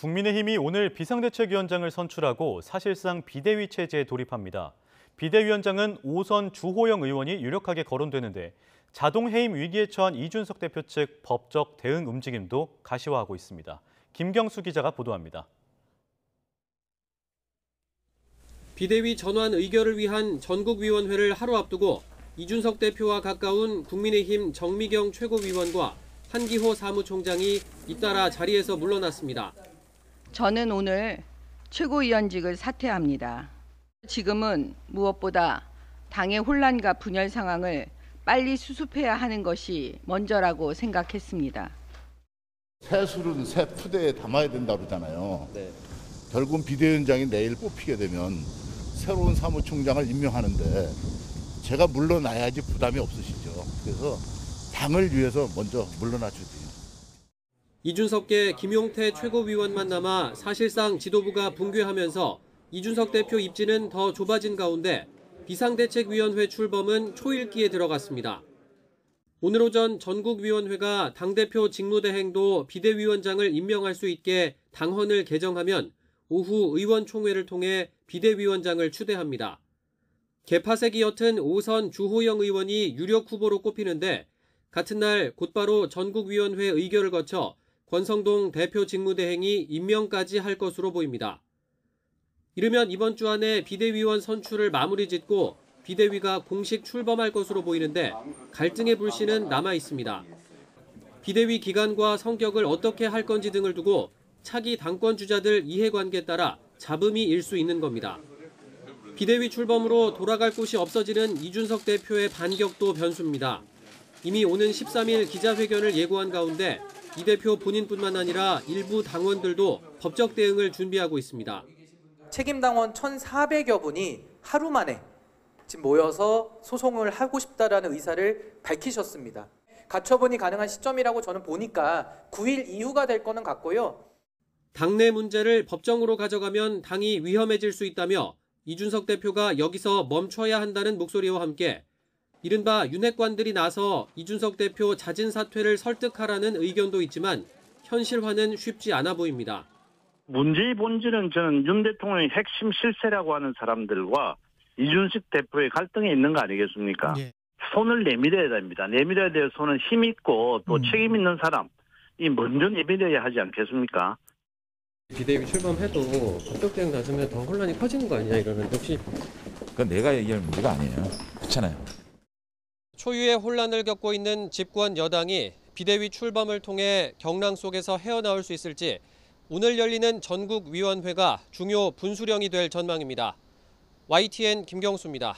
국민의힘이 오늘 비상대책위원장을 선출하고 사실상 비대위 체제에 돌입합니다. 비대위원장은 5선 주호영 의원이 유력하게 거론되는데 자동 해임 위기에 처한 이준석 대표 측 법적 대응 움직임도 가시화하고 있습니다. 김경수 기자가 보도합니다. 비대위 전환 의결을 위한 전국위원회를 하루 앞두고 이준석 대표와 가까운 국민의힘 정미경 최고위원과 한기호 사무총장이 잇따라 자리에서 물러났습니다. 저는 오늘 최고위원직을 사퇴합니다. 지금은 무엇보다 당의 혼란과 분열 상황을 빨리 수습해야 하는 것이 먼저라고 생각했습니다. 새 술은 새 푸대에 담아야 된다고 그러잖아요. 결국은 비대위원장이 내일 뽑히게 되면 새로운 사무총장을 임명하는데 제가 물러나야지 부담이 없으시죠. 그래서 당을 위해서 먼저 물러나 주세요. 이준석계 김용태 최고위원만 남아 사실상 지도부가 붕괴하면서 이준석 대표 입지는 더 좁아진 가운데 비상대책위원회 출범은 초읽기에 들어갔습니다. 오늘 오전 전국위원회가 당대표 직무대행도 비대위원장을 임명할 수 있게 당헌을 개정하면 오후 의원총회를 통해 비대위원장을 추대합니다. 개파색이 옅은 5선 주호영 의원이 유력 후보로 꼽히는데 같은 날 곧바로 전국위원회 의결을 거쳐 권성동 대표 직무대행이 임명까지 할 것으로 보입니다. 이르면 이번 주 안에 비대위원 선출을 마무리 짓고 비대위가 공식 출범할 것으로 보이는데 갈등의 불씨는 남아 있습니다. 비대위 기간과 성격을 어떻게 할 건지 등을 두고 차기 당권 주자들 이해관계에 따라 잡음이 일 수 있는 겁니다. 비대위 출범으로 돌아갈 곳이 없어지는 이준석 대표의 반격도 변수입니다. 이미 오는 13일 기자회견을 예고한 가운데 이 대표 본인뿐만 아니라 일부 당원들도 법적 대응을 준비하고 있습니다. 책임당원 1,400여 분이 하루 만에 지금 모여서 소송을 하고 싶다라는 의사를 밝히셨습니다. 가처분이 가능한 시점이라고 저는 보니까 9일 이후가 될 거는 같고요. 당내 문제를 법정으로 가져가면 당이 위험해질 수 있다며 이준석 대표가 여기서 멈춰야 한다는 목소리와 함께 이른바 윤핵관들이 나서 이준석 대표 자진 사퇴를 설득하라는 의견도 있지만 현실화는 쉽지 않아 보입니다. 문제의 본질은 저는 윤 대통령의 핵심 실세라고 하는 사람들과 이준석 대표의 갈등에 있는 거 아니겠습니까? 예. 손을 내밀어야 됩니다. 내밀어야 될 손은 힘 있고 또 책임 있는 사람이 먼저 내밀어야 하지 않겠습니까? 비대위 출범해도 법적 대응 낮으면 더 혼란이 커지는 거 아니냐 이러는 역시 그건 내가 얘기할 문제가 아니에요. 그렇잖아요. 초유의 혼란을 겪고 있는 집권 여당이 비대위 출범을 통해 경랑 속에서 헤어나올 수 있을지 오늘 열리는 전국위원회가 중요 분수령이 될 전망입니다. YTN 김경수입니다.